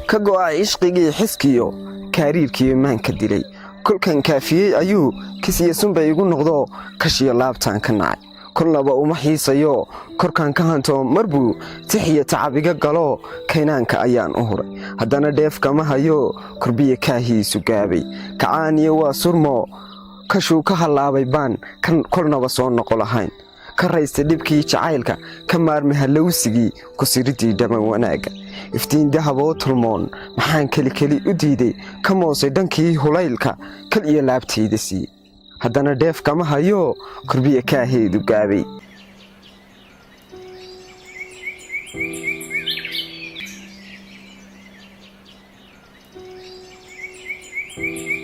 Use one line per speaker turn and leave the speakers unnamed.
ka go'ay ishqigii xiskiyo kaariirkii maanka dilay kolkan kaafiyey ayuu kisiya sunbay igu noqdo kashiyo laabtaan ka nacay kolnaba uma xiisayo korkaan ka hanto mar buu tixiyo tacabiga galo kaynaanka ayaan u huray haddana dheef kama hayo korbiya kaahiisu gaabay kacaaniyo waa surmo kashuu ka hallaabay baan kan kolnaba soo noqo lahayn ka raystay dhibkii jacaylka ka maarmay hallowsigii kusiridii dhaman wanaagga iftiin dahaboo tulmoon maxaan kelikeli u diiday ka moosay dhankii hulaylka kal iyo laabtayda siiye haddana dheef kama hayo korbiya kaaheedu gaabay
Thank you.